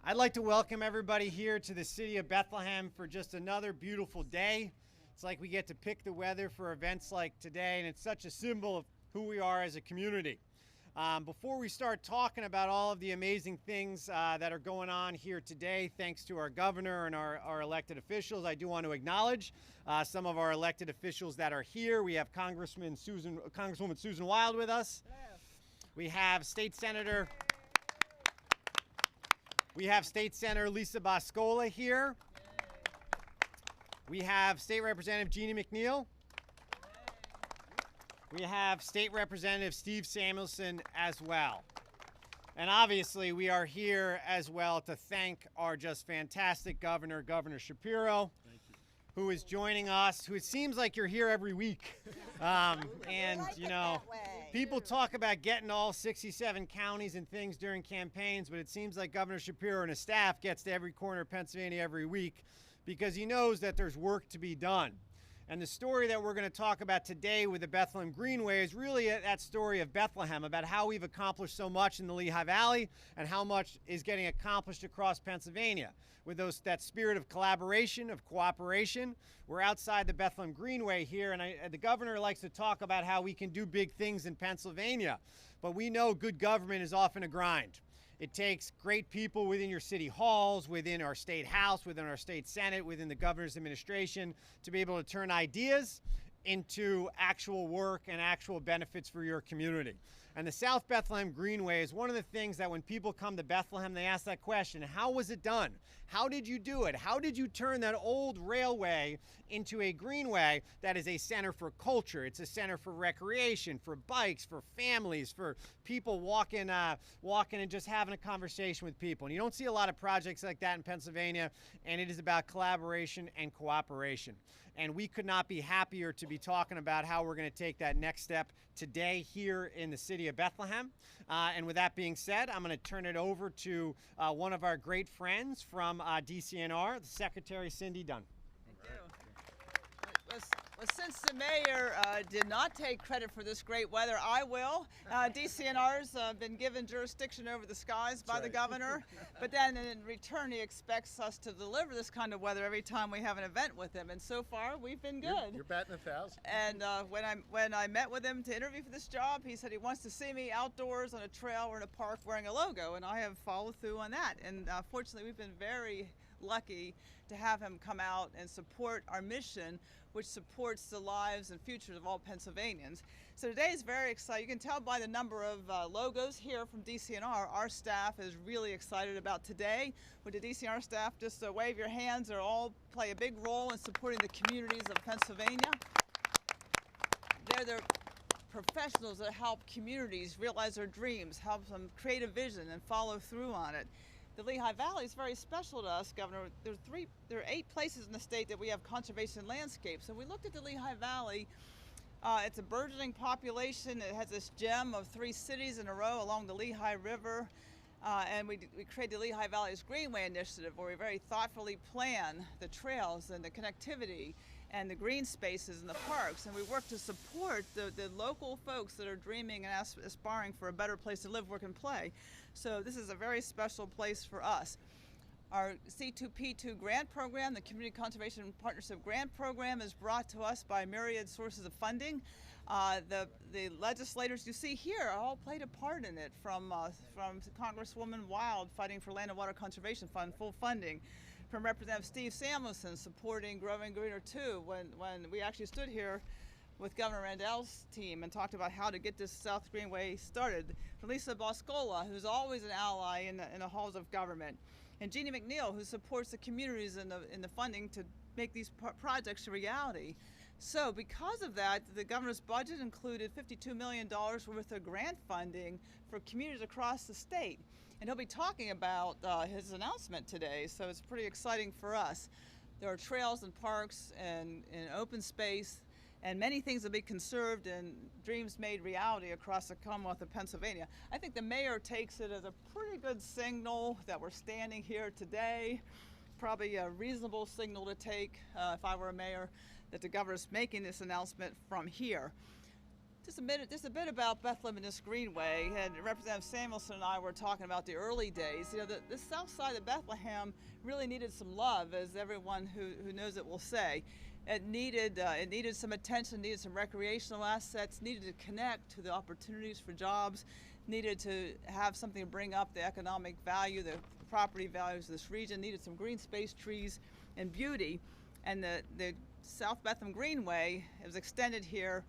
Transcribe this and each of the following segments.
I'd like to welcome everybody here to the city of Bethlehem for just another beautiful day. It's like we get to pick the weather for events like today, and it's such a symbol of who we are as a community. Before we start talking about all of the amazing things that are going on here today, thanks to our governor and our elected officials, I do want to acknowledge some of our elected officials that are here. We have Congresswoman Susan Wild with us. We have State Senator Lisa Boscola here. We have State Representative Jeanne McNeil. We have State Representative Steve Samuelson as well. And obviously we are here as well to thank our just fantastic governor, Governor Shapiro, who is joining us, who it seems like you're here every week. And you know, people talk about getting all 67 counties and things during campaigns, but it seems like Governor Shapiro and his staff gets to every corner of Pennsylvania every week because he knows that there's work to be done. And the story that we're going to talk about today with the Bethlehem Greenway is really that story of Bethlehem, about how we've accomplished so much in the Lehigh Valley and how much is getting accomplished across Pennsylvania. With that spirit of collaboration, of cooperation, we're outside the Bethlehem Greenway here, and the governor likes to talk about how we can do big things in Pennsylvania. But we know good government is often a grind. It takes great people within your city halls, within our state house, within our state senate, within the governor's administration to be able to turn ideas into actual work and actual benefits for your community. And the South Bethlehem Greenway is one of the things that when people come to Bethlehem, they ask that question: how was it done? How did you do it? How did you turn that old railway into a greenway that is a center for culture? It's a center for recreation, for bikes, for families, for people walking and just having a conversation with people. And you don't see a lot of projects like that in Pennsylvania, and it is about collaboration and cooperation. And we could not be happier to be talking about how we're going to take that next step today here in the city of Bethlehem. And with that being said, I'm going to turn it over to one of our great friends from DCNR, the Secretary Cindy Dunn. Thank you. Well, since the mayor did not take credit for this great weather, I will. DCNR's been given jurisdiction over the skies by the governor, but then in return he expects us to deliver this kind of weather every time we have an event with him, and so far we've been good. You're batting 1,000. And when I met with him to interview for this job, he said he wants to see me outdoors on a trail or in a park wearing a logo, and I have followed through on that. And fortunately we've been very lucky to have him come out and support our mission, which supports the lives and futures of all Pennsylvanians. So today is very exciting. You can tell by the number of logos here from DCNR, our staff is really excited about today. With the DCNR staff, just wave your hands, they all play a big role in supporting the communities of Pennsylvania. They're the professionals that help communities realize their dreams, help them create a vision and follow through on it. The Lehigh Valley is very special to us, Governor. There are 8 places in the state that we have conservation landscapes. So we looked at the Lehigh Valley. It's a burgeoning population. It has this gem of 3 cities in a row along the Lehigh River. And we created the Lehigh Valley's Greenway Initiative, where we very thoughtfully plan the trails and the connectivity and the green spaces and the parks, and we work to support the local folks that are dreaming and aspiring for a better place to live, work, and play. So this is a very special place for us. Our C2P2 grant program, the Community Conservation Partnership Grant Program, is brought to us by myriad sources of funding. The legislators you see here all played a part in it, from Congresswoman Wild fighting for Land and Water Conservation Fund, full funding, from Representative Steve Samuelson supporting Growing Greener 2 when we actually stood here with Governor Randall's team and talked about how to get this South Greenway started. From Lisa Boscola, who's always an ally in the halls of government, and Jeanne McNeil, who supports the communities in the funding to make these projects a reality. So because of that, the governor's budget included $52 million worth of grant funding for communities across the state. And he'll be talking about his announcement today, so it's pretty exciting for us. There are trails and parks and open space, and many things will be conserved and dreams made reality across the Commonwealth of Pennsylvania. I think the mayor takes it as a pretty good signal that we're standing here today. Probably a reasonable signal to take if I were a mayor, that the governor's making this announcement from here. Just a bit about Bethlehem and this greenway. And Representative Samuelson and I were talking about the early days. You know, the south side of Bethlehem really needed some love, as everyone who knows it will say. It needed some attention, needed some recreational assets, needed to connect to the opportunities for jobs, needed to have something to bring up the economic value, the property values of this region, needed some green space, trees, and beauty. And the South Bethlehem Greenway was extended here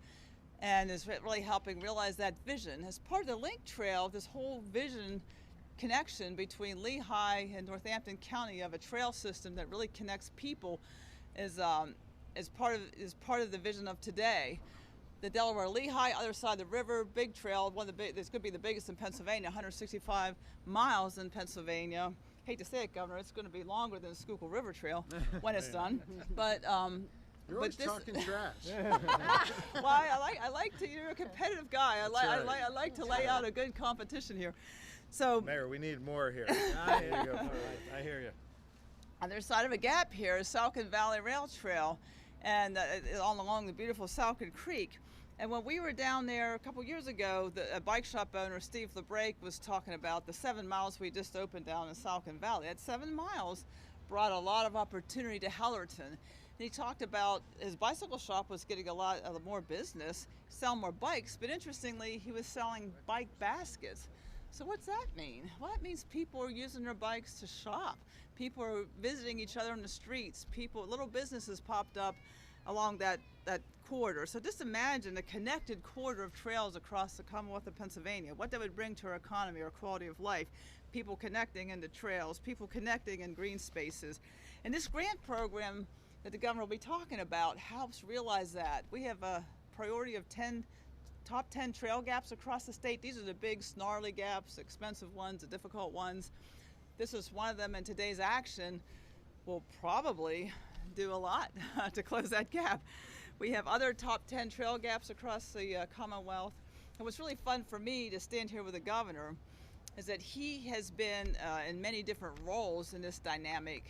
and is really helping realize that vision. As part of the link trail, this whole vision connection between Lehigh and Northampton County of a trail system that really connects people is part of the vision of today. The Delaware Lehigh, other side of the river, big trail, it's going to be the biggest in Pennsylvania, 165 miles in Pennsylvania. Hate to say it, Governor, it's going to be longer than the Schuylkill River Trail when it's done. But you're always talking trash. Well, I like to. You're a competitive guy. I like to lay out a good competition here. So, Mayor, we need more here. I hear you. On the other side of a gap here is Salcon Valley Rail Trail, and all along the beautiful Salcon Creek. And when we were down there a couple years ago, a bike shop owner, Steve LeBrake, was talking about the 7 miles we just opened down in Salcon Valley. That 7 miles brought a lot of opportunity to Hellerton. And he talked about his bicycle shop was getting a lot more business, selling more bikes, but interestingly, he was selling bike baskets. So what's that mean? Well, that means people are using their bikes to shop. People are visiting each other in the streets. Little businesses popped up along that corridor. So just imagine a connected corridor of trails across the Commonwealth of Pennsylvania, what that would bring to our economy, our quality of life. People connecting into trails, people connecting in green spaces. And this grant program that the governor will be talking about helps realize that. We have a priority of top 10 trail gaps across the state. These are the big snarly gaps, expensive ones, the difficult ones. This is one of them, and today's action will probably do a lot to close that gap. We have other top 10 trail gaps across the Commonwealth. And what's really fun for me to stand here with the governor is that he has been in many different roles in this dynamic.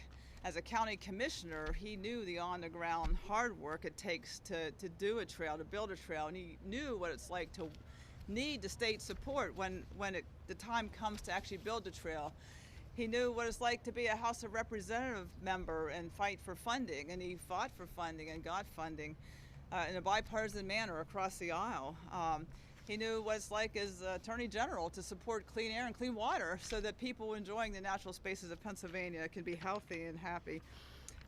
As a county commissioner, he knew the on-the-ground hard work it takes to do a trail, to build a trail, and he knew what it's like to need the state support when the time comes to actually build the trail. He knew what it's like to be a House of Representative member and fight for funding, and he fought for funding and got funding in a bipartisan manner across the aisle. He knew what it's like as Attorney General to support clean air and clean water so that people enjoying the natural spaces of Pennsylvania can be healthy and happy.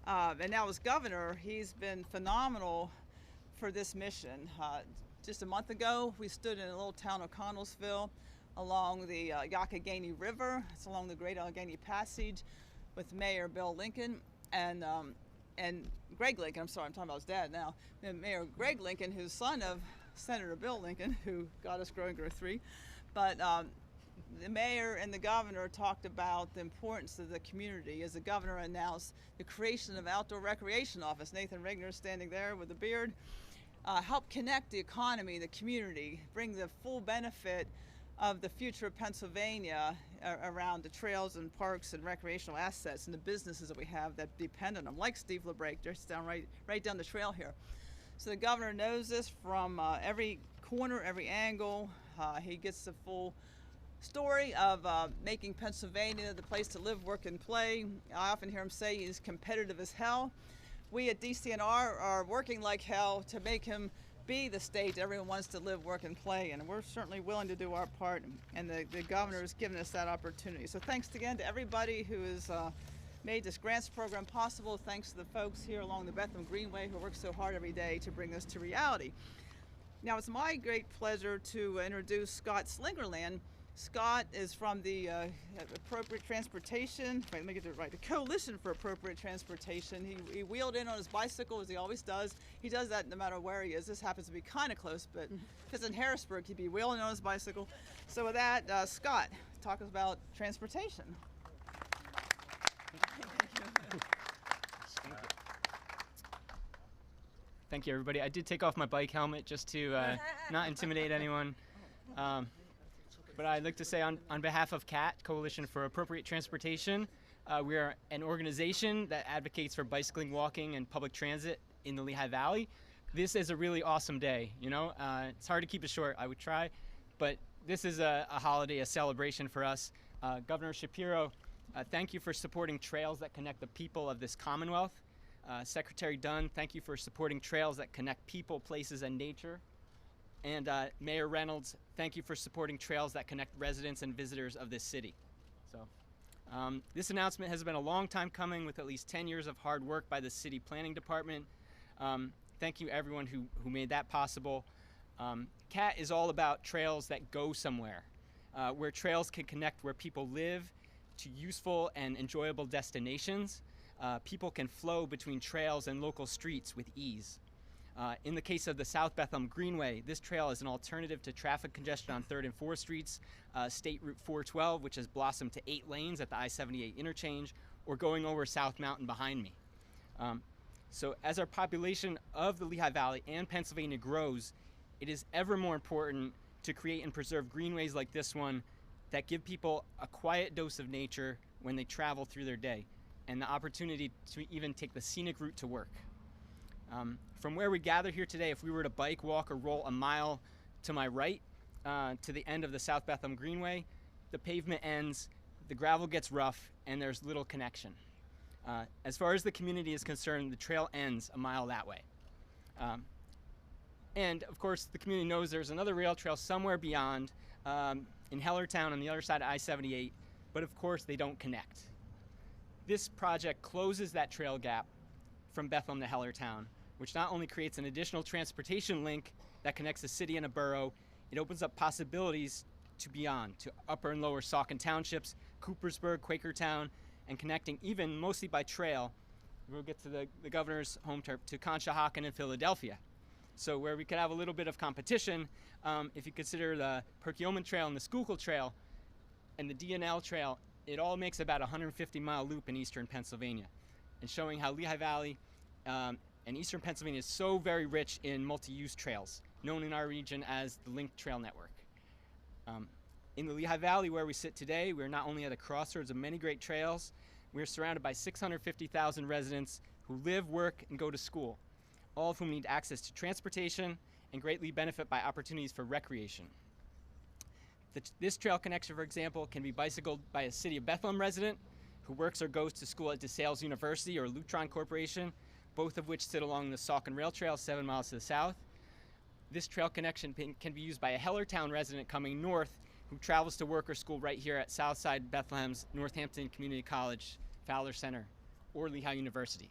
And now as governor, he's been phenomenal for this mission. Just a month ago, we stood in a little town of Connellsville along the Youghiogheny River. It's along the Great Allegheny Passage with Mayor Bill Lincoln and Greg Lincoln. I'm sorry, I'm talking about his dad now. And Mayor Greg Lincoln, who's son of Senator Bill Lincoln, who got us growing growth 3. But the mayor and the governor talked about the importance of the community as the governor announced the creation of outdoor recreation office. Nathan Regner standing there with a beard. Help connect the economy, the community, bring the full benefit of the future of Pennsylvania around the trails and parks and recreational assets and the businesses that we have that depend on them, like Steve LeBrake, just down right down the trail here. So the governor knows this from every corner, every angle. He gets the full story of making Pennsylvania the place to live, work, and play. I often hear him say he's competitive as hell. We at DCNR are working like hell to make him be the state everyone wants to live, work, and play in. And we're certainly willing to do our part, and the governor has given us that opportunity. So thanks again to everybody who has made this grants program possible. Thanks to the folks here along the Bethlehem Greenway who work so hard every day to bring this to reality. Now it's my great pleasure to introduce Scott Slingerland. Scott is from the Appropriate Transportation, let me get it right, the Coalition for Appropriate Transportation. He wheeled in on his bicycle, as he always does. He does that no matter where he is. This happens to be kind of close, but if it's in Harrisburg, he'd be wheeling on his bicycle. So with that, Scott, talk about transportation. Thank you, everybody. I did take off my bike helmet just to not intimidate anyone. But I'd like to say on behalf of CAT, Coalition for Appropriate Transportation, we are an organization that advocates for bicycling, walking, and public transit in the Lehigh Valley. this is a really awesome day. You know, it's hard to keep it short. I would try, but this is a holiday, a celebration for us. Governor Shapiro, thank you for supporting trails that connect the people of this Commonwealth. Secretary Dunn, thank you for supporting trails that connect people, places, and nature. And Mayor Reynolds, thank you for supporting trails that connect residents and visitors of this city. So, this announcement has been a long time coming, with at least 10 years of hard work by the city planning department. Thank you everyone who made that possible. CAT is all about trails that go somewhere, where trails can connect where people live to useful and enjoyable destinations. People can flow between trails and local streets with ease. In the case of the South Bethlehem Greenway, this trail is an alternative to traffic congestion on 3rd and 4th Streets, State Route 412, which has blossomed to 8 lanes at the I-78 interchange, or going over South Mountain behind me. So as our population of the Lehigh Valley and Pennsylvania grows, it is ever more important to create and preserve greenways like this one that give people a quiet dose of nature when they travel through their day, and the opportunity to even take the scenic route to work. From where we gather here today, if we were to bike, walk, or roll a mile to my right to the end of the South Bethlehem Greenway, the pavement ends, the gravel gets rough, and there's little connection. As far as the community is concerned, the trail ends a mile that way. And of course, the community knows there's another rail trail somewhere beyond in Hellertown on the other side of I-78, but of course they don't connect. This project closes that trail gap from Bethlehem to Hellertown, which not only creates an additional transportation link that connects a city and a borough, it opens up possibilities to beyond, to upper and lower Saucon townships, Coopersburg, Quakertown, and connecting even mostly by trail. We'll get to the governor's home turf, to Conshohocken and Philadelphia. So where we could have a little bit of competition, if you consider the Perkiomen Trail and the Schuylkill Trail and the DNL Trail, it all makes about a 150-mile loop in eastern Pennsylvania, and showing how Lehigh Valley and eastern Pennsylvania is so very rich in multi-use trails, known in our region as the Link Trail Network. In the Lehigh Valley where we sit today, we're not only at a crossroads of many great trails, we're surrounded by 650,000 residents who live, work, and go to school, all of whom need access to transportation and greatly benefit by opportunities for recreation. This trail connection, for example, can be bicycled by a City of Bethlehem resident who works or goes to school at DeSales University or Lutron Corporation, both of which sit along the Saucon Rail Trail 7 miles to the south. This trail connection can be used by a Hellertown resident coming north who travels to work or school right here at Southside Bethlehem's Northampton Community College, Fowler Center, or Lehigh University.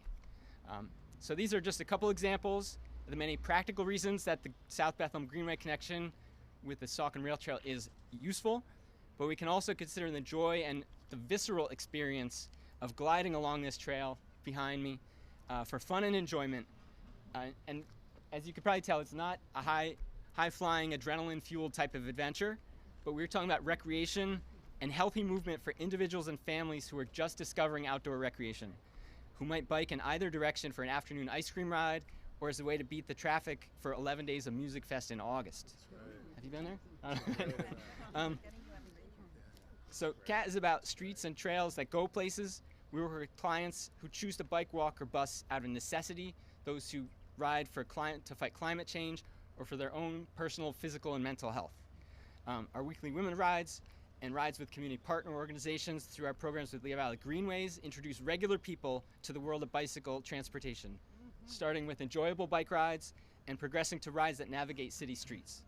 So these are just a couple examples of the many practical reasons that the South Bethlehem Greenway connection with the Saucon Rail Trail is useful, but we can also consider the joy and the visceral experience of gliding along this trail behind me for fun and enjoyment. And as you could probably tell, it's not a high-flying, adrenaline-fueled type of adventure, but we're talking about recreation and healthy movement for individuals and families who are just discovering outdoor recreation, who might bike in either direction for an afternoon ice cream ride or as a way to beat the traffic for 11 days of Music Fest in August. Right. Have you been there? So CAT is about streets and trails that go places. We work with clients who choose to bike, walk, or bus out of necessity, those who ride to fight climate change or for their own personal physical and mental health. Our weekly women rides and rides with community partner organizations through our programs with Lehigh Valley Greenways introduce regular people to the world of bicycle transportation, starting with enjoyable bike rides and progressing to rides that navigate city streets.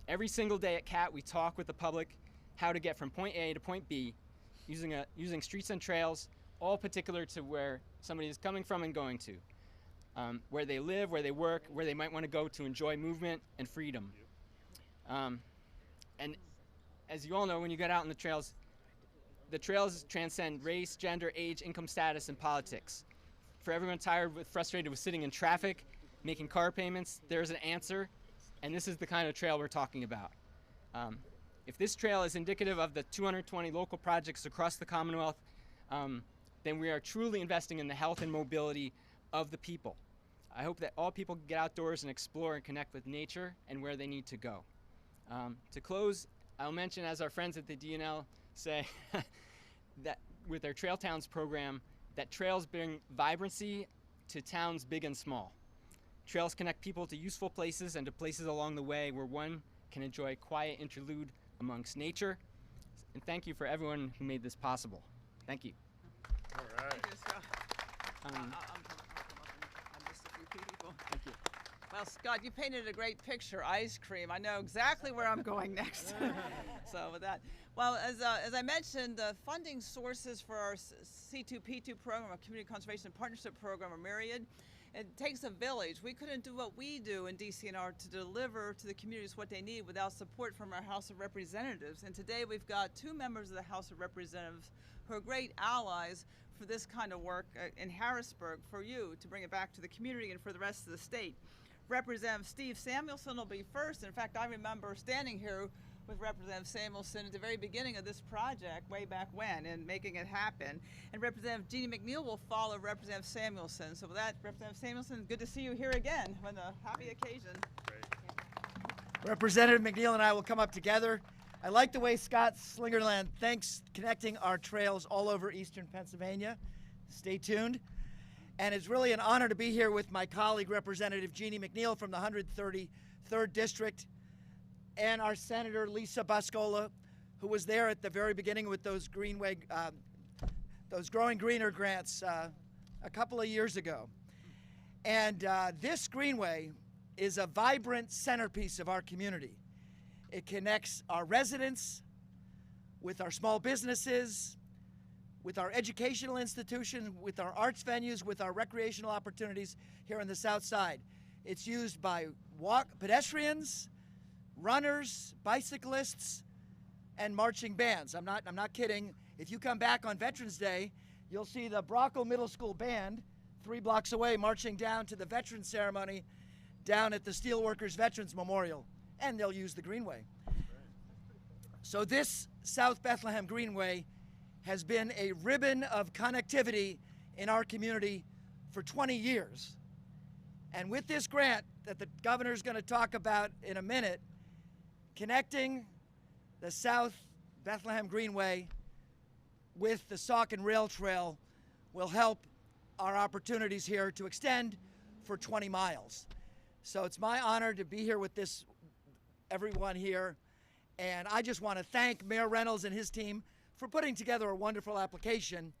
Every single day at CAT, we talk with the public how to get from point A to point B using streets and trails, all particular to where somebody is coming from and going to, where they live, where they work, where they might want to go to enjoy movement and freedom. And as you all know, when you get out on the trails transcend race, gender, age, income status, and politics. For everyone frustrated with sitting in traffic, making car payments, there's an answer, and this is the kind of trail we're talking about. If this trail is indicative of the 220 local projects across the Commonwealth, then we are truly investing in the health and mobility of the people. I hope that all people can get outdoors and explore and connect with nature and where they need to go. To close, I'll mention, as our friends at the DNL say, that with their Trail Towns program, that trails bring vibrancy to towns big and small. Trails connect people to useful places and to places along the way where one can enjoy a quiet interlude amongst nature. And thank you for everyone who made this possible. Thank you. All right. Thank you, Scott. I'm coming up and just a few people. Thank you. Well, Scott, you painted a great picture, ice cream. I know exactly where I'm going next. So with that, well, as I mentioned, the funding sources for our C2P2 program, our Community Conservation Partnership Program, are myriad. It takes a village. We couldn't do what we do in DCNR to deliver to the communities what they need without support from our House of Representatives. And today we've got 2 members of the House of Representatives who are great allies for this kind of work in Harrisburg, for you to bring it back to the community and for the rest of the state. Representative Steve Samuelson will be first. In fact, I remember standing here with Representative Samuelson at the very beginning of this project, way back when, and making it happen. And Representative Jeanne McNeil will follow Representative Samuelson. So with that, Representative Samuelson, good to see you here again on a happy occasion. Great. Representative McNeil and I will come up together. I like the way Scott Slingerland thanks connecting our trails all over eastern Pennsylvania. Stay tuned. And it's really an honor to be here with my colleague, Representative Jeanne McNeil from the 133rd District, and our Senator Lisa Boscola, who was there at the very beginning with those Greenway, those Growing Greener grants a couple of years ago. And this Greenway is a vibrant centerpiece of our community. It connects our residents with our small businesses, with our educational institutions, with our arts venues, with our recreational opportunities here on the South Side. It's used by pedestrians, runners, bicyclists, and marching bands. I'm not kidding. If you come back on Veterans Day, you'll see the Brockle Middle School band 3 blocks away marching down to the Veterans Ceremony down at the Steelworkers Veterans Memorial, and they'll use the Greenway. So this South Bethlehem Greenway has been a ribbon of connectivity in our community for 20 years. And with this grant that the governor's going to talk about in a minute, connecting the South Bethlehem Greenway with the Saucon Rail Trail will help our opportunities here to extend for 20 miles. So it's my honor to be here with everyone here. And I just want to thank Mayor Reynolds and his team for putting together a wonderful application.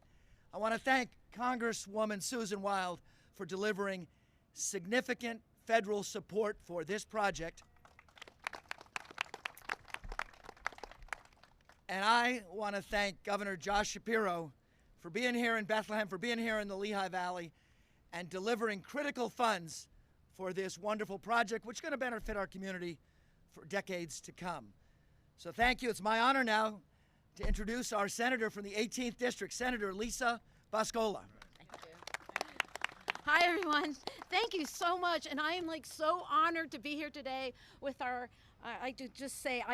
I want to thank Congresswoman Susan Wild for delivering significant federal support for this project. And I want to thank Governor Josh Shapiro for being here in Bethlehem, for being here in the Lehigh Valley, and delivering critical funds for this wonderful project, which is going to benefit our community for decades to come. So thank you. It's my honor now to introduce our senator from the 18th District, Senator Lisa Boscola. Hi, everyone. Thank you so much. And I am so honored to be here today with our, I do just say,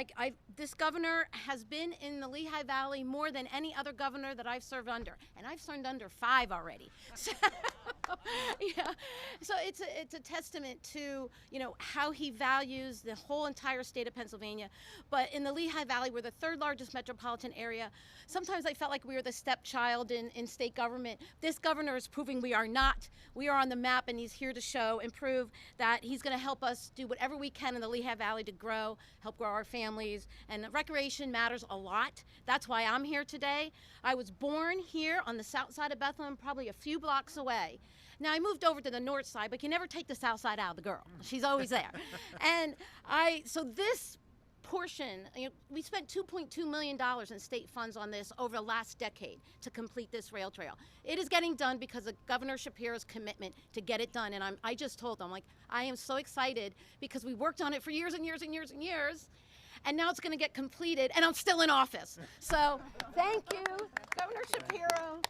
this governor has been in the Lehigh Valley more than any other governor that I've served under. And I've served under 5 already. So, yeah. So it's a testament to, how he values the whole entire state of Pennsylvania. But in the Lehigh Valley, we're the 3rd largest metropolitan area. Sometimes I felt like we were the stepchild in state government. This governor is proving we are not. We are on the map, and he's here to show and prove that he's going to help us do whatever we can in the Lehigh Valley to help grow our families. And recreation matters a lot. That's why I'm here today. I was born here on the south side of Bethlehem, probably a few blocks away. Now, I moved over to the north side, but you never take the south side out of the girl. She's always there. And so this portion, we spent $2.2 million in state funds on this over the last decade to complete this rail trail. It is getting done because of Governor Shapiro's commitment to get it done. And I just told them, I am so excited because we worked on it for years and years and years and years. And now it's going to get completed, and I'm still in office. So thank you, Governor Shapiro,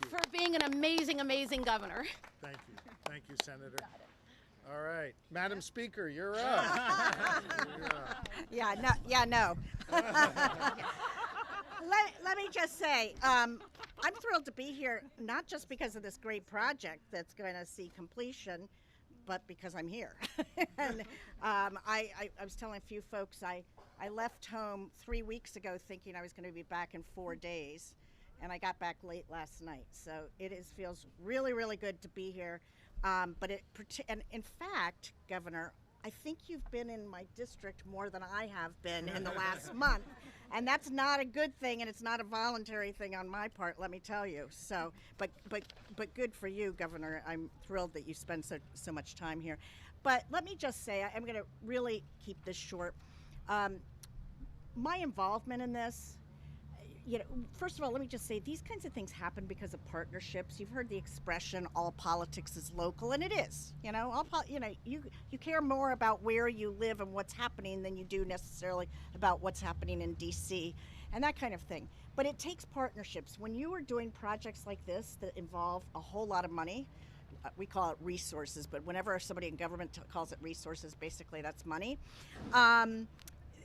for being an amazing, amazing governor. Thank you. Thank you, Senator. All right. Madam Speaker, you're up. No. Let me just say, I'm thrilled to be here, not just because of this great project that's going to see completion, but because I'm here. And I was telling a few folks, I left home 3 weeks ago thinking I was going to be back in 4 days, and I got back late last night. So it feels really, really good to be here. And in fact, Governor, I think you've been in my district more than I have been in the last month, and that's not a good thing, and it's not a voluntary thing on my part, let me tell you. So, but good for you, Governor. I'm thrilled that you spend so much time here. But let me just say, I'm going to really keep this short. My involvement in this, first of all, let me just say these kinds of things happen because of partnerships. You've heard the expression "all politics is local," and it is. You care more about where you live and what's happening than you do necessarily about what's happening in D.C. and that kind of thing. But it takes partnerships. When you are doing projects like this that involve a whole lot of money, we call it resources, but whenever somebody in government calls it resources, basically that's money.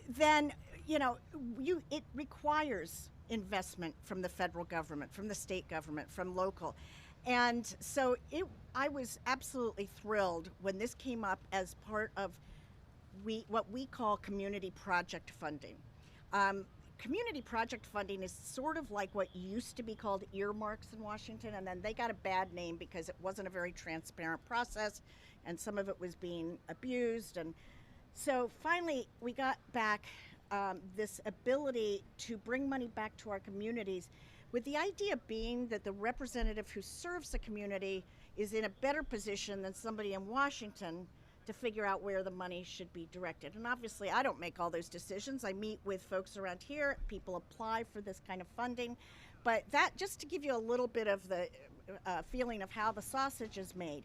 Then it requires investment from the federal government, from the state government, from local. And so I was absolutely thrilled when this came up as part of what we call community project funding. Community project funding is sort of like what used to be called earmarks in Washington, and then they got a bad name because it wasn't a very transparent process, and some of it was being abused. And so finally we got back this ability to bring money back to our communities, with the idea being that the representative who serves the community is in a better position than somebody in Washington to figure out where the money should be directed. And obviously I don't make all those decisions. I meet with folks around here, people apply for this kind of funding, but that just to give you a little bit of the feeling of how the sausage is made.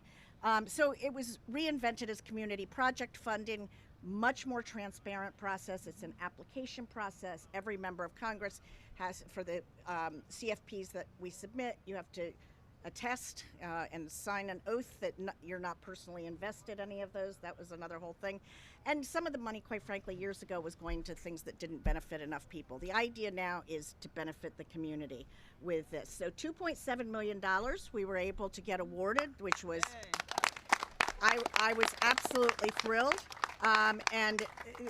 So it was reinvented as community project funding, much more transparent process. It's an application process. Every member of Congress has, for the CFPs that we submit, you have to attest and sign an oath that you're not personally invested any of those. That was another whole thing. And some of the money, quite frankly, years ago was going to things that didn't benefit enough people. The idea now is to benefit the community with this. So $2.7 million we were able to get awarded, which was, I was absolutely thrilled. And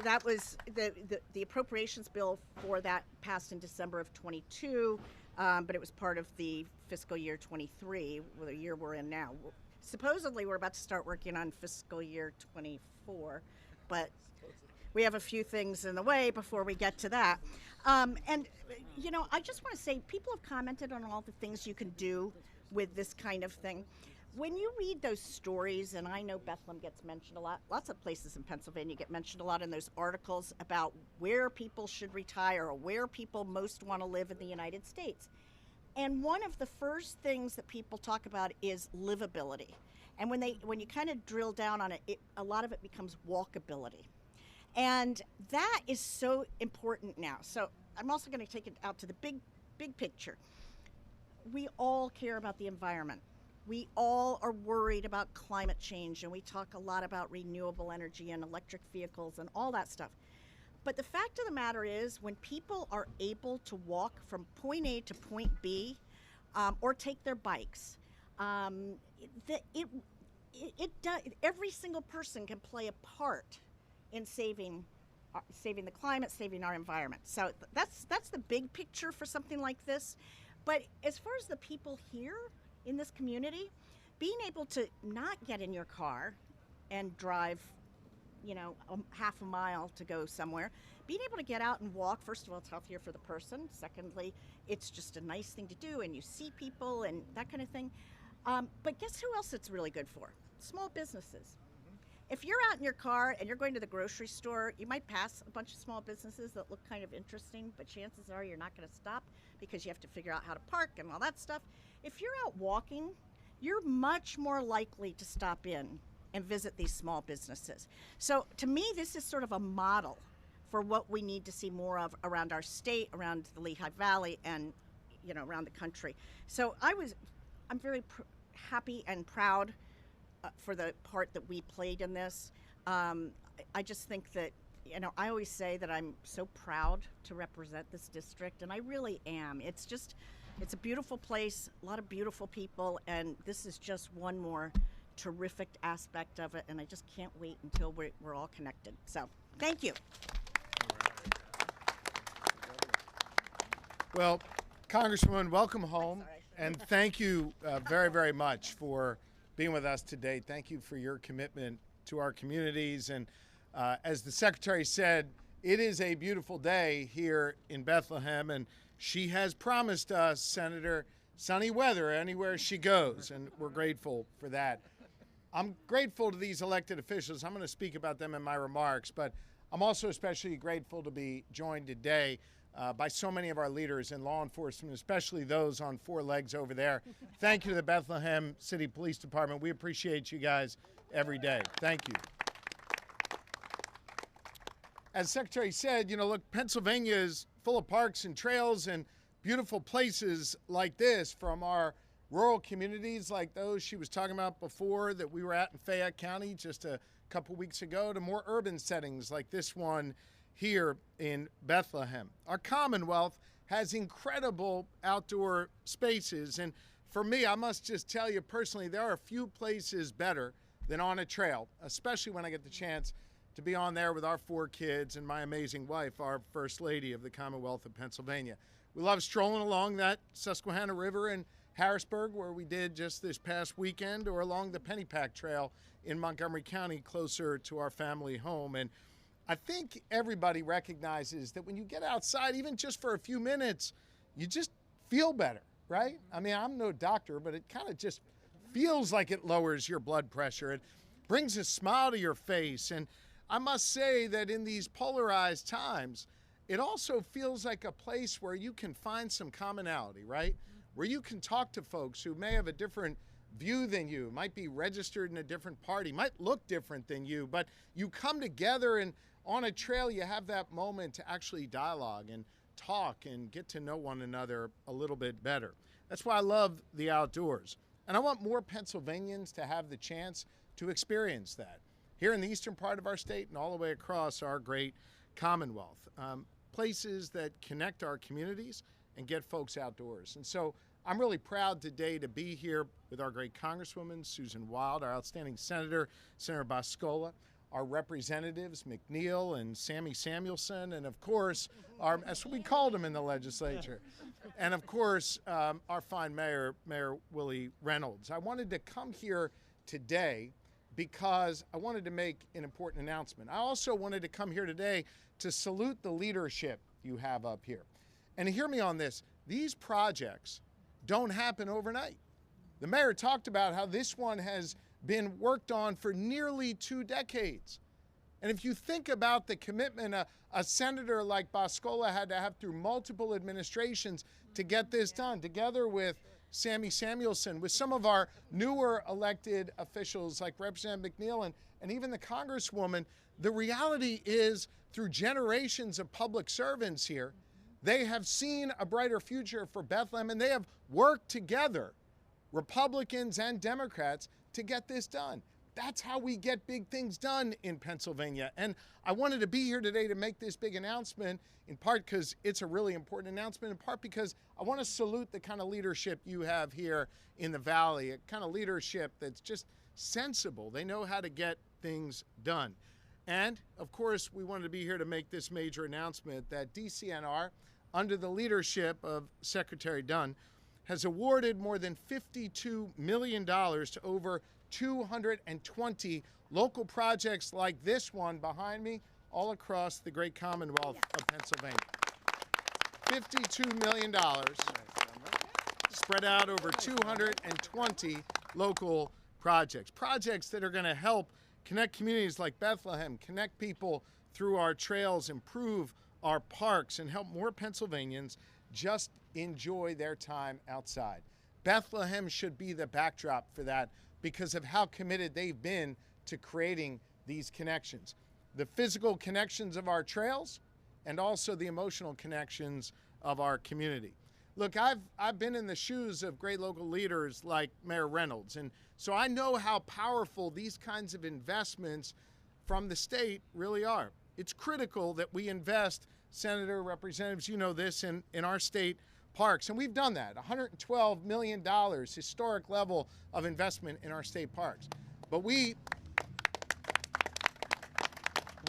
that was the appropriations bill for that passed in December of 22, but it was part of the fiscal year 23, the year we're in now. Supposedly we're about to start working on fiscal year 24, but we have a few things in the way before we get to that. And I just want to say, people have commented on all the things you can do with this kind of thing. When you read those stories, and I know Bethlehem gets mentioned a lot, lots of places in Pennsylvania get mentioned a lot in those articles about where people should retire or where people most want to live in the United States. And one of the first things that people talk about is livability. And when you kind of drill down on it, a lot of it becomes walkability. And that is so important now. So I'm also going to take it out to the big picture. We all care about the environment. We all are worried about climate change, and we talk a lot about renewable energy and electric vehicles and all that stuff. But the fact of the matter is, when people are able to walk from point A to point B, or take their bikes, every single person can play a part in saving the climate, saving our environment. So that's the big picture for something like this. But as far as the people here in this community, being able to not get in your car and drive, half a mile to go somewhere, being able to get out and walk, first of all, it's healthier for the person. Secondly, it's just a nice thing to do, and you see people and that kind of thing. But guess who else it's really good for? Small businesses. If you're out in your car and you're going to the grocery store, you might pass a bunch of small businesses that look kind of interesting, but chances are you're not going to stop because you have to figure out how to park and all that stuff. If you're out walking, you're much more likely to stop in and visit these small businesses. So to me, this is sort of a model for what we need to see more of around our state, around the Lehigh Valley, and around the country. So I'm very happy and proud for the part that we played in this. I just think that, I always say that I'm so proud to represent this district, and I really am. It's a beautiful place, a lot of beautiful people, and this is just one more terrific aspect of it, and I just can't wait until we're all connected. So, thank you. Well, Congresswoman, welcome home, and thank you very, very much for being with us today. Thank you for your commitment to our communities. And as the Secretary said, it is a beautiful day here in Bethlehem, and she has promised us, Senator, sunny weather anywhere she goes, and we're grateful for that. I'm grateful to these elected officials. I'm going to speak about them in my remarks, but I'm also especially grateful to be joined today by so many of our leaders in law enforcement, especially those on four legs over there. Thank you to the Bethlehem City Police Department. We appreciate you guys every day. Thank you. As the Secretary said, you know, look, Pennsylvania is full of parks and trails and beautiful places like this, from our rural communities like those she was talking about before that we were at in Fayette County just a couple weeks ago, to more urban settings like this one here in Bethlehem. Our Commonwealth has incredible outdoor spaces, and for me, I must just tell you personally, there are few places better than on a trail, especially when I get the chance to be on there with our four kids and my amazing wife, our First Lady of the Commonwealth of Pennsylvania. We love strolling along that Susquehanna River in Harrisburg, where we did just this past weekend, or along the Pennypack Trail in Montgomery County, closer to our family home. And I think everybody recognizes that when you get outside, even just for a few minutes, you just feel better, right? I mean, I'm no doctor, but it kind of just feels like it lowers your blood pressure. It brings a smile to your face. And I must say that in these polarized times, it also feels like a place where you can find some commonality, right? Where you can talk to folks who may have a different view than you, might be registered in a different party, might look different than you, but you come together, and on a trail you have that moment to actually dialogue and talk and get to know one another a little bit better. That's why I love the outdoors. And I want more Pennsylvanians to have the chance to experience that here in the eastern part of our state and all the way across our great Commonwealth. Places that connect our communities and get folks outdoors. And so I'm really proud today to be here with our great Congresswoman, Susan Wild, our outstanding Senator, Senator Boscola, our representatives, McNeil and Samuelson, and of course, that's what we called them in the legislature. And of course, our fine mayor, Mayor Reynolds. I wanted to come here today because I wanted to make an important announcement. I also wanted to come here today to salute the leadership you have up here. And hear me on this, these projects don't happen overnight. The mayor talked about how this one has been worked on for nearly 2 decades. And if you think about the commitment a senator like Boscola had to have through multiple administrations to get this done, together with Samuelson, with some of our newer elected officials like Representative McNeil and even the Congresswoman, the reality is, through generations of public servants here, they have seen a brighter future for Bethlehem, and they have worked together, Republicans and Democrats, to get this done. That's how we get big things done in Pennsylvania. And I wanted to be here today to make this big announcement, in part because it's a really important announcement, in part because I want to salute the kind of leadership you have here in the Valley, a kind of leadership that's just sensible. They know how to get things done. And, of course, we wanted to be here to make this major announcement that DCNR, under the leadership of Secretary Dunn, has awarded more than $52 million to over 220 local projects like this one behind me all across the great Commonwealth of Pennsylvania. $52 million spread out over 220 local projects. Projects that are going to help connect communities like Bethlehem, connect people through our trails, improve our parks, and help more Pennsylvanians just enjoy their time outside. Bethlehem should be the backdrop for that because of how committed they've been to creating these connections. The physical connections of our trails and also the emotional connections of our community. Look, I've been in the shoes of great local leaders like Mayor Reynolds, and so I know how powerful these kinds of investments from the state really are. It's critical that we invest, Senator, Representatives, you know this, in our state parks, and we've done that. $112 million, historic level of investment in our state parks. But we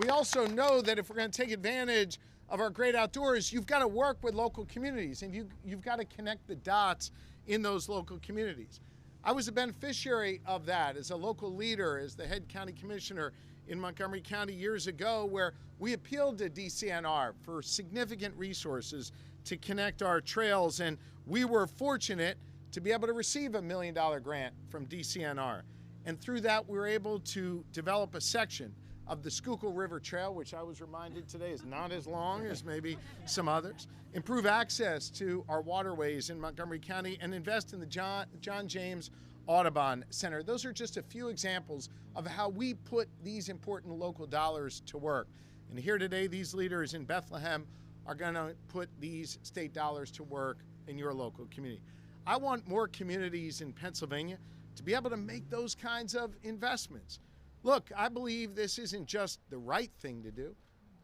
also know that if we're going to take advantage of our great outdoors, you've got to work with local communities, and you've got to connect the dots in those local communities. I was a beneficiary of that as a local leader, as the head county commissioner in Montgomery County years ago, where we appealed to DCNR for significant resources to connect our trails, and we were fortunate to be able to receive a $1 million grant from DCNR. And through that, we were able to develop a section of the Schuylkill River Trail, which I was reminded today is not as long as maybe some others, improve access to our waterways in Montgomery County, and invest in the John James Audubon Center. Those are just a few examples of how we put these important local dollars to work. And here today, these leaders in Bethlehem are going to put these state dollars to work in your local community. I want more communities in Pennsylvania to be able to make those kinds of investments. Look, I believe this isn't just the right thing to do.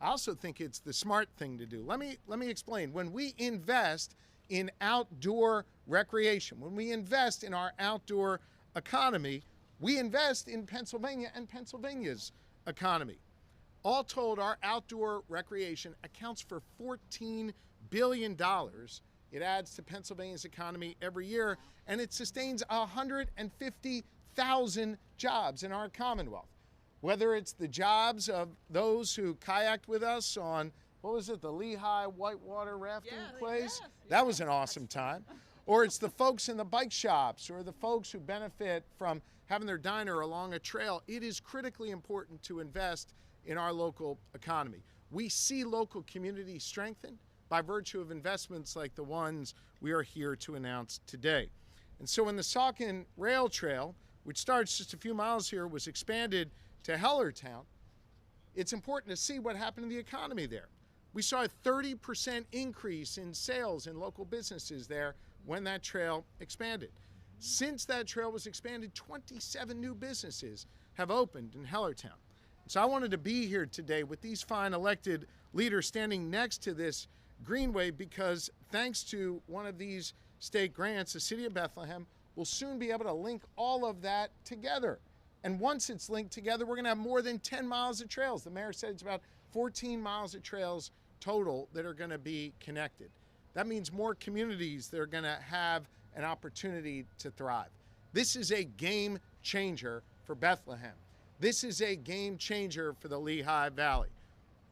I also think it's the smart thing to do. Let me explain. When we invest in outdoor recreation, when we invest in our outdoor economy, we invest in Pennsylvania and Pennsylvania's economy. All told, our outdoor recreation accounts for $14 billion. It adds to Pennsylvania's economy every year, and it sustains 150,000 jobs in our Commonwealth. Whether it's the jobs of those who kayaked with us on, what was it, the Lehigh Whitewater rafting place? Yes. That was an awesome time. Or it's the folks in the bike shops, or the folks who benefit from having their diner along a trail. It is critically important to invest in our local economy. We see local communities strengthened by virtue of investments like the ones we are here to announce today. And so when the Saucon Rail Trail, which starts just a few miles here, was expanded to Hellertown, it's important to see what happened to the economy there. We saw a 30% increase in sales in local businesses there when that trail expanded. Since that trail was expanded, 27 new businesses have opened in Hellertown. So I wanted to be here today with these fine elected leaders standing next to this greenway, because thanks to one of these state grants, the city of Bethlehem will soon be able to link all of that together. And once it's linked together, we're going to have more than 10 miles of trails. The mayor said it's about 14 miles of trails total that are going to be connected. That means more communities that are going to have an opportunity to thrive. This is a game changer for Bethlehem. This is a game changer for the Lehigh Valley.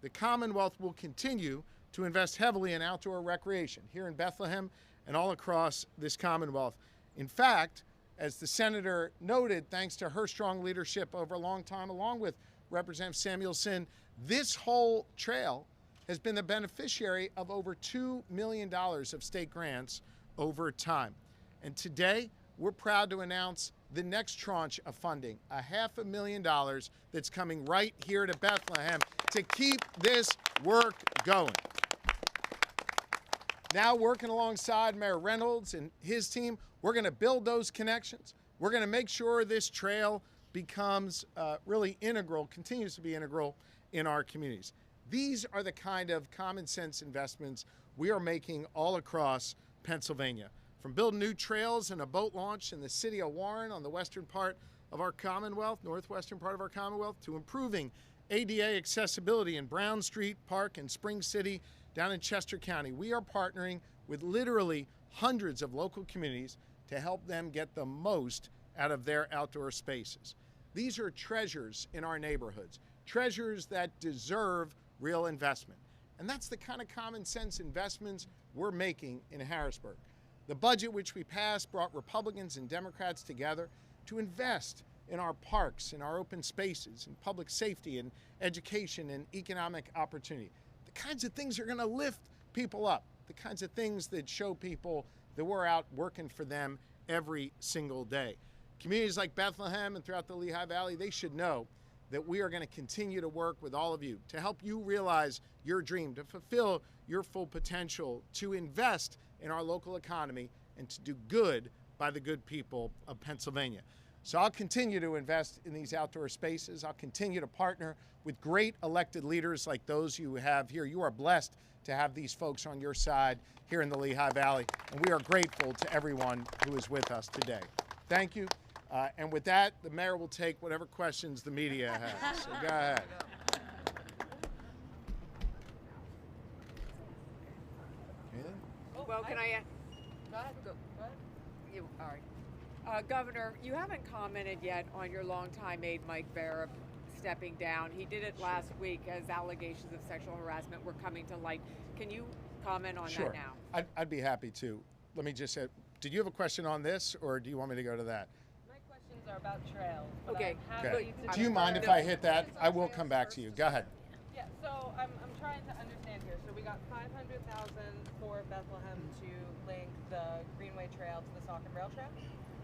The Commonwealth will continue to invest heavily in outdoor recreation here in Bethlehem and all across this Commonwealth. In fact, as the senator noted, thanks to her strong leadership over a long time, along with Representative Samuelson, this whole trail has been the beneficiary of over $2 million of state grants over time. And today, we're proud to announce the next tranche of funding, $500,000 that's coming right here to Bethlehem to keep this work going. Now, working alongside Mayor Reynolds and his team, we're going to build those connections. We're going to make sure this trail becomes really integral, continues to be integral in our communities. These are the kind of common sense investments we are making all across Pennsylvania. From building new trails and a boat launch in the city of Warren on the western part of our Commonwealth, northwestern part of our Commonwealth, to improving ADA accessibility in Brown Street Park and Spring City down in Chester County. We are partnering with literally hundreds of local communities to help them get the most out of their outdoor spaces. These are treasures in our neighborhoods, treasures that deserve real investment. And that's the kind of common sense investments we're making in Harrisburg. The budget which we passed brought Republicans and Democrats together to invest in our parks, in our open spaces, in public safety and education and economic opportunity. The kinds of things that are going to lift people up, the kinds of things that show people that we're out working for them every single day. Communities like Bethlehem and throughout the Lehigh Valley, they should know that we are going to continue to work with all of you to help you realize your dream, to fulfill your full potential, to invest in our local economy, and to do good by the good people of Pennsylvania. So I'll continue to invest in these outdoor spaces. I'll continue to partner with great elected leaders like those you have here. You are blessed to have these folks on your side here in the Lehigh Valley, and we are grateful to everyone who is with us today. Thank you. And with that, the mayor will take whatever questions the media has. So go ahead. Well, can I ask? Go ahead. You, all right. Governor, you haven't commented yet on your longtime aide Mike Barrett stepping down. He did it last week as allegations of sexual harassment were coming to light. Can you comment on that now? I'd be happy to. Let me just say, did you have a question on this, or do you want me to go to that? My questions are about trails. Okay. Do you mind if I hit that? I will come back to you. Go ahead. Yeah, so I'm trying to understand here. So we got $500,000 for Bethlehem to link the Greenway Trail to the Sauk and Rail Trail,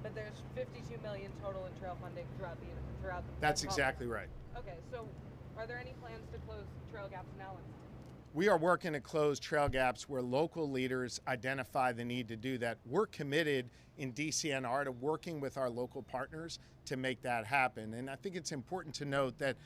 but there's $52 million total in trail funding throughout the. That's exactly right. Okay, so are there any plans to close trail gaps in Allen? We are working to close trail gaps where local leaders identify the need to do that. We're committed in DCNR to working with our local partners to make that happen. And I think it's important to note that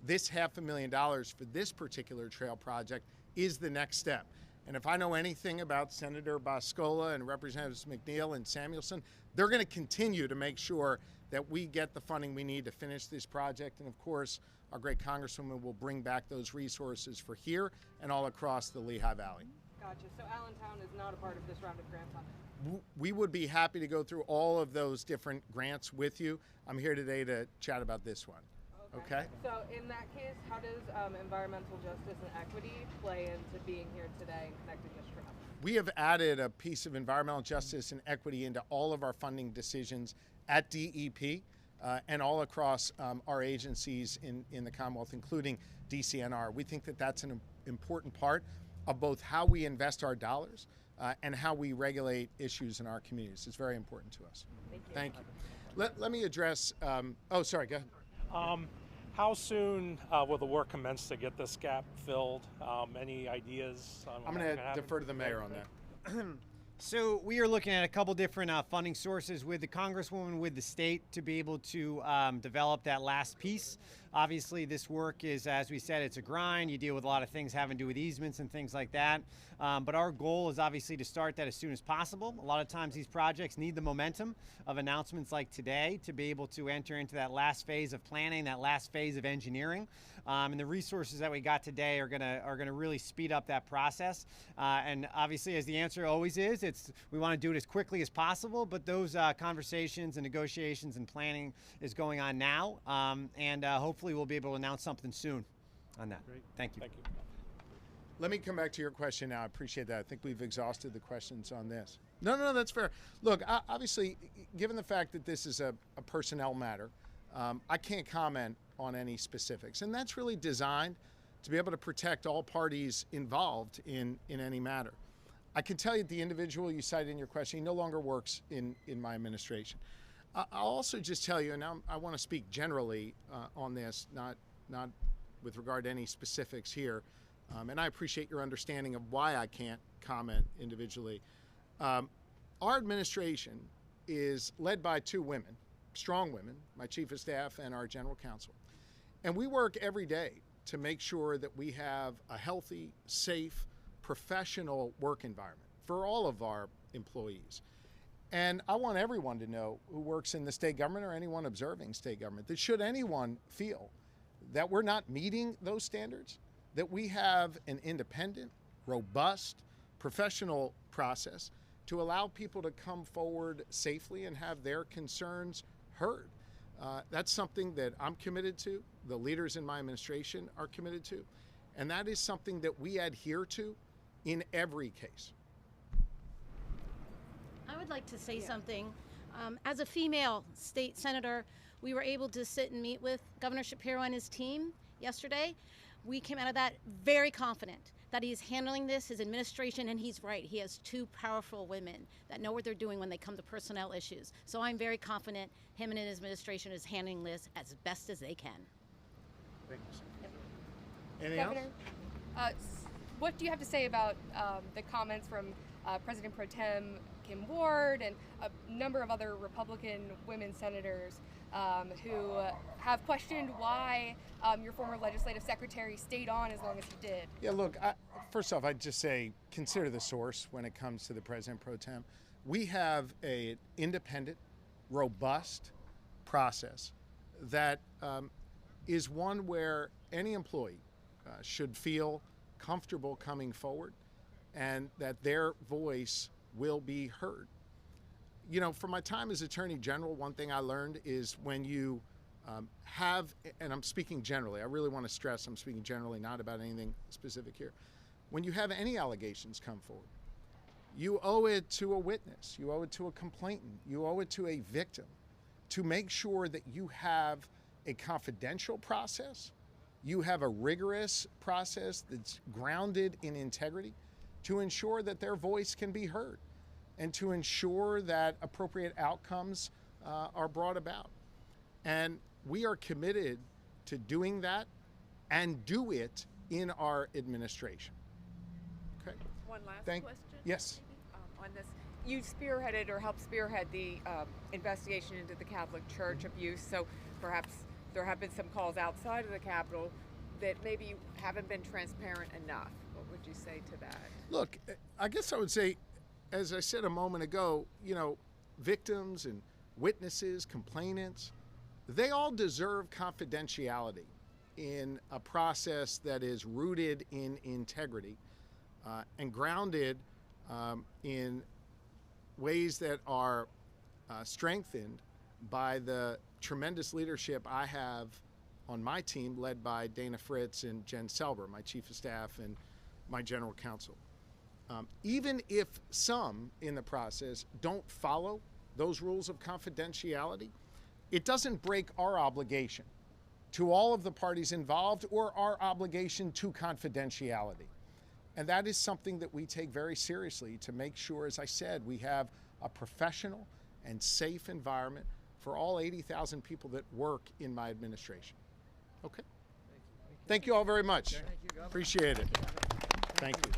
this $500,000 for this particular trail project is the next step. And if I know anything about Senator Boscola and Representatives McNeil and Samuelson, they're going to continue to make sure that we get the funding we need to finish this project. And of course, our great Congresswoman will bring back those resources for here and all across the Lehigh Valley. Gotcha. So Allentown is not a part of this round of grant funding? We would be happy to go through all of those different grants with you. I'm here today to chat about this one. Okay? So in that case, how does environmental justice and equity play into being here today and connecting this trail? We have added a piece of environmental justice and equity into all of our funding decisions at DEP and all across our agencies in the Commonwealth, including DCNR. We think that that's an important part of both how we invest our dollars and how we regulate issues in our communities. It's very important to us. Thank you. Let me address, sorry, go ahead. How soon will the work commence to get this gap filled? Any ideas? I'm going to defer to the mayor on that. So we are looking at a couple different funding sources with the Congresswoman, with the state, to be able to develop that last piece. Obviously, this work is, as we said, it's a grind. You deal with a lot of things having to do with easements and things like that. But our goal is obviously to start that as soon as possible. A lot of times these projects need the momentum of announcements like today to be able to enter into that last phase of planning, that last phase of engineering. And the resources that we got today are gonna really speed up that process. And obviously, as the answer always is, we want to do it as quickly as possible. But those conversations and negotiations and planning is going on now, and hopefully we'll be able to announce something soon on that. Great. Thank you. Thank you. Let me come back to your question now. I appreciate that. I think we've exhausted the questions on this. No, that's fair. Look, obviously, given the fact that this is a personnel matter, I can't comment on any specifics. And that's really designed to be able to protect all parties involved in any matter. I can tell you the individual you cited in your question, he no longer works in my administration. I'll also just tell you, and I want to speak generally on this, not with regard to any specifics here, and I appreciate your understanding of why I can't comment individually. Our administration is led by two women, strong women, my chief of staff and our general counsel. And we work every day to make sure that we have a healthy, safe, professional work environment for all of our employees. And I want everyone to know who works in the state government or anyone observing state government that should anyone feel that we're not meeting those standards, that we have an independent, robust, professional process to allow people to come forward safely and have their concerns heard. That's something that I'm committed to, the leaders in my administration are committed to, and that is something that we adhere to in every case. I would like to say something. As a female state senator, we were able to sit and meet with Governor Shapiro and his team yesterday. We came out of that very confident that he's handling this, his administration, and he's right. He has two powerful women that know what they're doing when they come to personnel issues. So I'm very confident him and his administration is handling this as best as they can. Thanks. Yep. Anything Governor, else? what do you have to say about the comments from President Pro Tem Kim Ward and a number of other Republican women senators who have questioned why your former legislative secretary stayed on as long as he did? Yeah, look, first off, I'd just say consider the source when it comes to the President Pro Tem. We have an independent, robust process that is one where any employee should feel comfortable coming forward and that their voice will be heard. you know, from my time as Attorney General, one thing I learned is when you have, and I'm speaking generally, I really want to stress I'm speaking generally, not about anything specific here. When you have any allegations come forward, you owe it to a witness, you owe it to a complainant, you owe it to a victim to make sure that you have a confidential process, you have a rigorous process that's grounded in integrity to ensure that their voice can be heard and to ensure that appropriate outcomes are brought about. And we are committed to doing that and do it in our administration. Okay. One last question. Yes. On this, you spearheaded or helped spearhead the investigation into the Catholic Church abuse. So perhaps there have been some calls outside of the Capitol that maybe haven't been transparent enough. What would you say to that? Look, I guess I would say, as I said a moment ago, you know, victims and witnesses, complainants, they all deserve confidentiality in a process that is rooted in integrity and grounded in ways that are strengthened by the tremendous leadership I have on my team, led by Dana Fritz and Jen Selber, my chief of staff and my general counsel. Even if some in the process don't follow those rules of confidentiality, it doesn't break our obligation to all of the parties involved or our obligation to confidentiality. And that is something that we take very seriously to make sure, as I said, we have a professional and safe environment for all 80,000 people that work in my administration. Okay? Thank you all very much. Appreciate it. Thank you.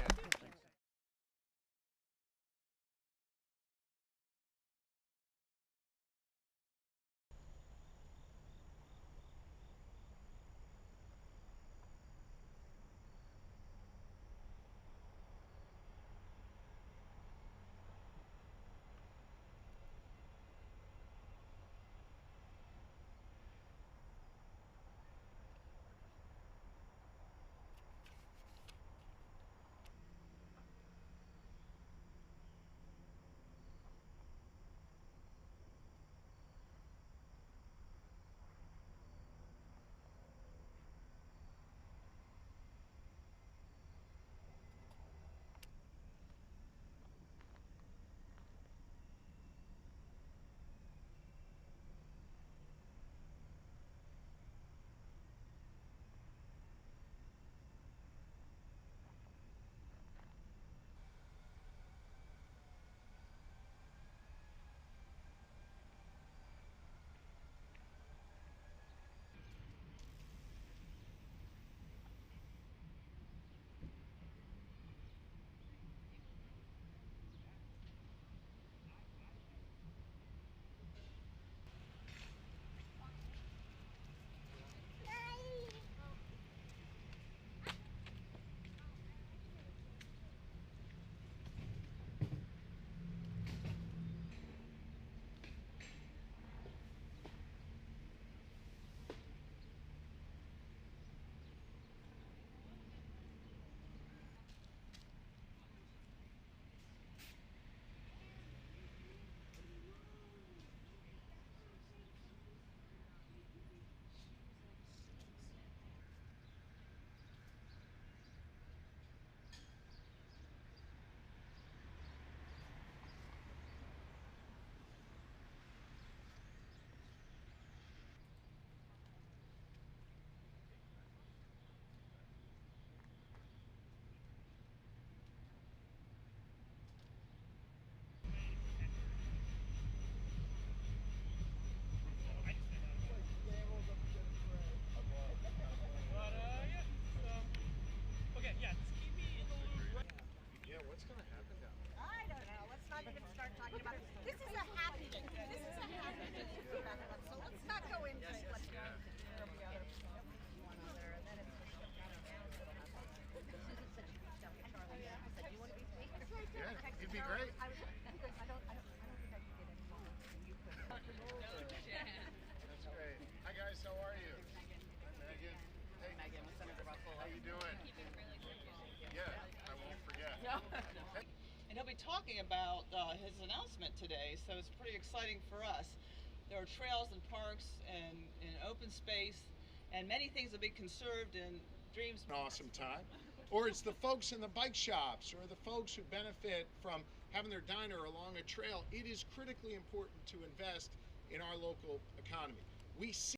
be great. That's great. Hi guys, how are you? Megan. Hey. Megan with Senator Boscola. How you doing? Keeping really great shape. Yeah, I won't forget. No. Hey. I know he'll be talking about his announcement today, so it's pretty exciting for us. There are trails and parks and open space, and many things will be conserved in Dreams. An awesome time. Or it's the folks in the bike shops or the folks who benefit from having their diner along a trail. It is critically important to invest in our local economy. We see